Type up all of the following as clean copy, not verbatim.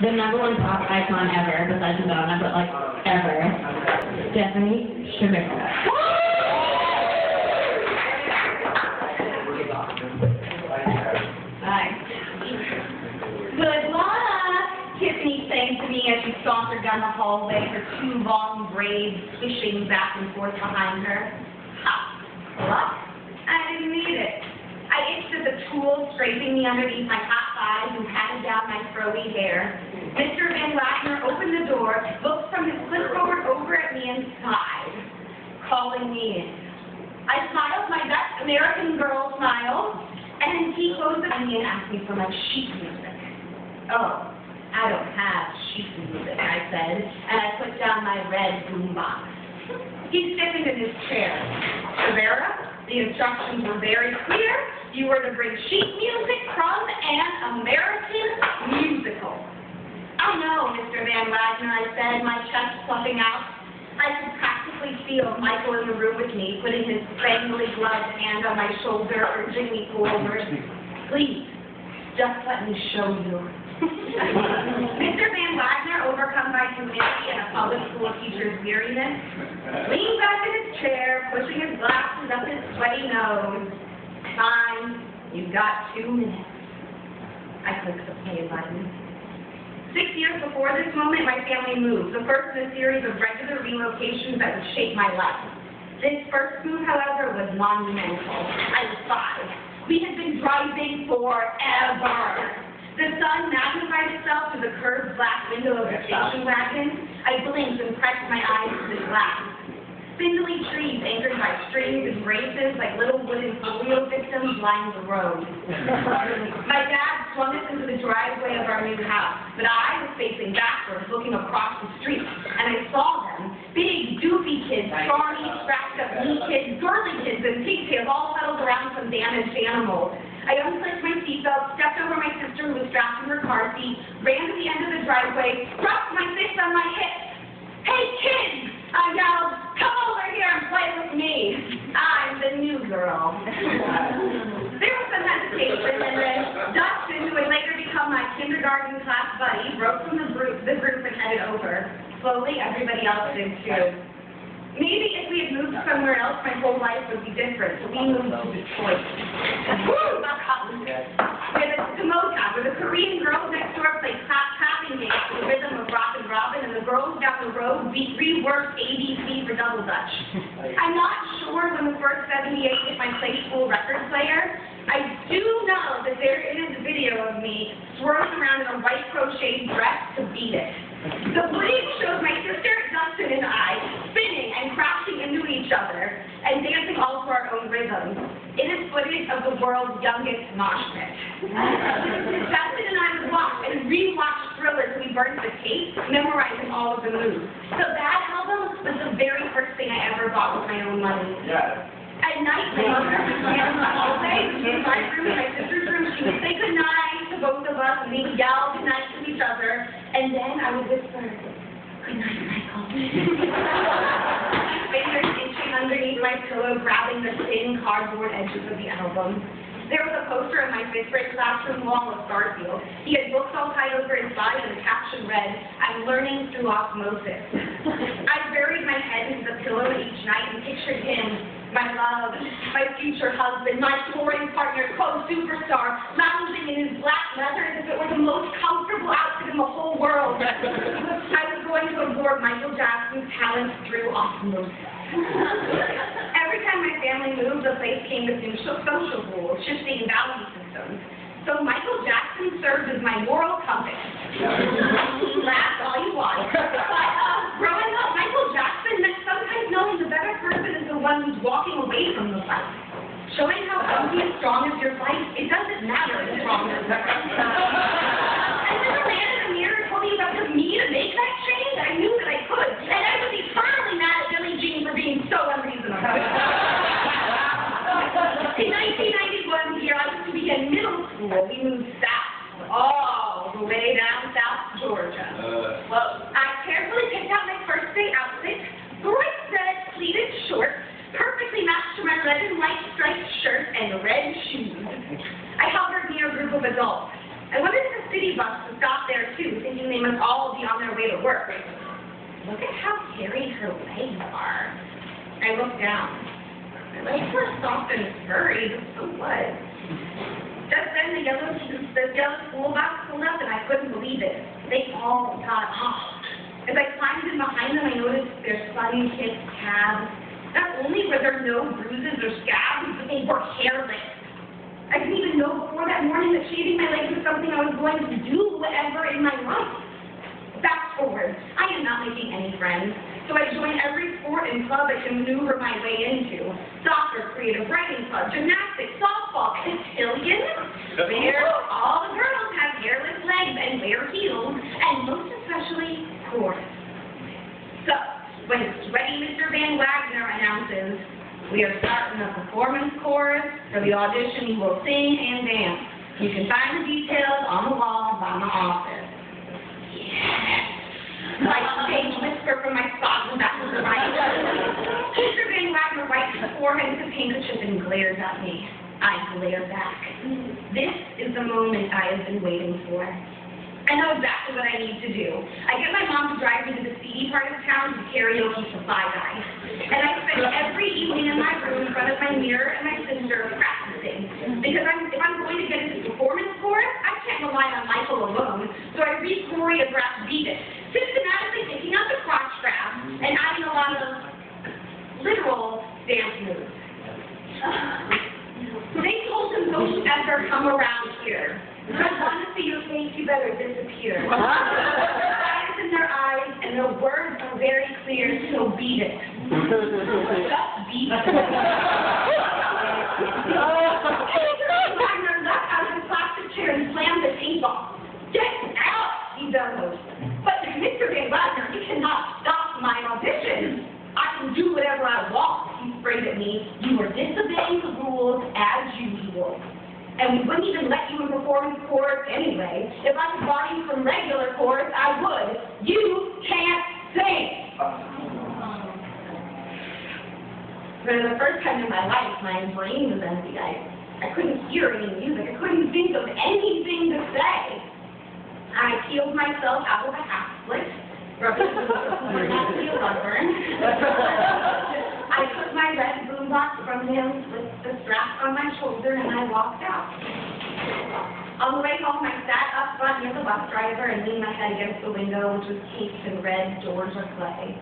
the #1 pop icon ever, besides Madonna, but like ever, Stephanie Shamira. Hi. Good luck, Tiffany sang to me as she sauntered down the hallway, her 2 long braids swishing back and forth behind her. Ha! Luck? I didn't need it. I itched at the tool scraping me underneath my hot thighs and patted down my froey hair. Mr. Van Wagner opened the door, looked from his clipboard over at me and sighed, calling me in. I smiled my best American girl smile, and he closed it on me and asked me for my sheet music. Oh, I don't have sheet music, I said, and I put down my red boombox. He stiffened in his chair. Rivera, the instructions were very clear. You were to bring sheet music from an American musical. Oh no, Mr. Van Wagner, I said, my chest fluffing out. I could practically feel Michael in the room with me, putting his spangly gloved hand on my shoulder, urging me forward. Please, just let me show you. Mr. Van Wagner, overcome by humility and a public school teacher's weariness, leaned back in his chair, pushing his glasses up his sweaty nose. Fine, you've got 2 minutes. I clicked the play button. 6 years before this moment, my family moved, the first in a series of regular relocations that would shape my life. This first move, however, was monumental. I was 5. We had been driving forever. The sun magnified itself through the curved black window of the station wagon. I blinked and pressed my eyes to the glass. Spindly trees anchored by strings and braces like little wooden polio victims lined the road. My dad swung us into the driveway of our new house, but I was facing backwards, looking across the street, and I saw them. Big, doofy kids, scrawny, scratched-up knee kids, girly kids, and pigtails all huddled around some damaged animals. I unclipped my seatbelt, stepped over my sister who was strapped in her car seat, ran to the end of the driveway, dropped my fist on my hip. Hey, kids! I yelled, come over here and play with me. I'm the new girl. There was some hesitation, and then Dustin, who would later become my kindergarten class buddy, broke from the group and headed over. Slowly, everybody else did too. Maybe if we had moved somewhere else, my whole life would be different. So we moved to Detroit. Woo! Where the Salonathon, where the Korean girls next door played clapping games to the rhythm of Rock and Robin, and the girls down the road reworked ABC for Double Dutch. I'm not sure when the first 78 hit my play school record player. I do know that there is a video of me swirling around in a white crocheted dress to beat it. The footage shows my sister, Dustin, and I spinning and crashing into each other and dancing all to our own rhythms. It is footage of the world's youngest mosh pit. Dustin and I would watch and re-watch Thriller till we burned the tape, memorizing all of the moves. So that album was the very first thing I ever bought with my own money. Yeah. At night, my mother would stand in the hallway, in my room, in my sister's room. She would say goodnight to both of us, and we would yell goodnight to each other. And then I would whisper, goodnight, Michael. Fingers itching underneath my pillow, grabbing the thin cardboard edges of the album. There was a poster on my 5th grade classroom wall of Garfield. He had books all tied over his body, and the caption read, I'm learning through osmosis. I buried my head into the pillow each night and pictured him, my love, my future husband, my touring partner, co-superstar, lounging in his black leather as if it were the most comfortable outfit in the whole world. I was going to absorb Michael Jackson's talent through osmosis. Every time my family moved, the place came with new social rules, shifting value systems. So Michael Jackson served as my moral compass. Laugh all you want. But growing up, Michael Jackson meant sometimes knowing the better person is the one who's walking away from the fight. Showing how healthy and strong is your fight, it doesn't matter as strong as the person. And when the man in the mirror told me about the me to make that change, I knew that I could. And I was eternally mad at Billie Jean for being so unreasonable. In 1991, here I used to be in middle school. We moved south, all the way down South Georgia. Well, I carefully picked out my first day outfit, bright red pleated shorts, perfectly matched to my red and white striped shirt and red shoes. I hovered near a group of adults. I wanted to city bus to stop there too, thinking they must all be on their way to work. Look at how hairy her legs are. I looked down. My legs were soft and furry, but so what? Just then the yellow school bus pulled up and I couldn't believe it. They all got off. As I climbed in behind them, I noticed their sun-kissed calves. Not only were there no bruises or scabs, but they were hairless. I didn't even know before that morning that shaving my legs was something I was going to do ever in my life. Fast forward, I am not making any friends, so I joined every sport and club I can maneuver my way into. Soccer, creative writing club, gymnastics, softball, cotillion, where all the girls have hairless legs and wear heels, and most especially chorus. So, when sweaty Mr. Van Wagner announces, we are starting a performance chorus for the audition, you will sing and dance. You can find the details on the walls on the office. Like stage whisper from my spot back to the right. Mr. Van Wagner wiped his forehead with his handkerchief and glares at me. I glare back. This is the moment I have been waiting for. I know exactly what I need to do. I get my mom to drive me to the seedy part of town to karaoke supply guy. And I spend every evening in my room in front of my mirror and my sister practicing. Because if I'm going to get into performance chorus, I can't rely on Michael alone. So I read choreographed Beat It, systematically picking up the crotch strap and adding a lot of literal dance moves. They told him, don't you ever come around here. I want to see your face, you better disappear. There's eyes in their eyes, and their words are very clear, so beat it. Just beat it. Wagner leapt out of his plastic chair and slammed the tape off. Get out, he bellowed. But Mr. Van Wagner, you cannot stop my audition. I can do whatever I want, he sprayed at me. You are disobeying the rules as usual. And we wouldn't even let you in performance chorus anyway. If I could buy you from regular chorus, I would. You can't sing. For the first time in my life, my brain was empty. I couldn't hear any music. I couldn't think of anything to say. I peeled myself out of a half split, rubbing it with a steel burn. I took my red boombox from him with the strap on my shoulder and I walked out. On the way home, I sat up front near the bus driver and leaned my head against the window, which was cased in red Georgia clay.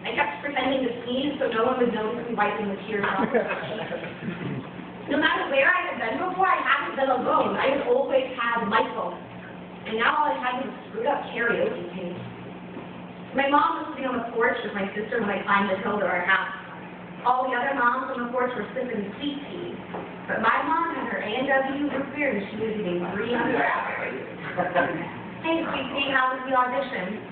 I kept pretending to sneeze so no one would notice me wiping the tears off my cheeks. No matter where I had been before, I hadn't been alone. I had always had Michael. And now all I had was a screwed up karaoke tape. My mom was sitting on the porch with my sister when I climbed the hill to our house. All the other moms on the porch were sipping sweet tea. But my mom had her A&W root beer and she was eating 3 raspberries. Hey, sweet tea, how was the audition?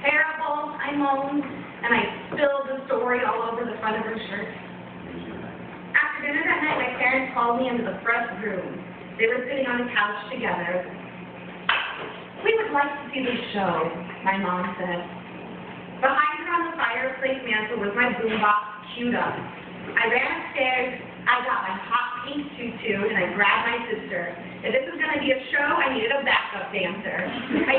Terrible, I moaned, and I spilled the story all over the front of her shirt. After dinner that night, my parents called me into the front room. They were sitting on the couch together. We would like to see the show, my mom said. Behind her on the fireplace mantle was my boombox queued up. I ran upstairs, I got my hot pink tutu, and I grabbed my sister. If this was going to be a show, I needed a backup dancer. I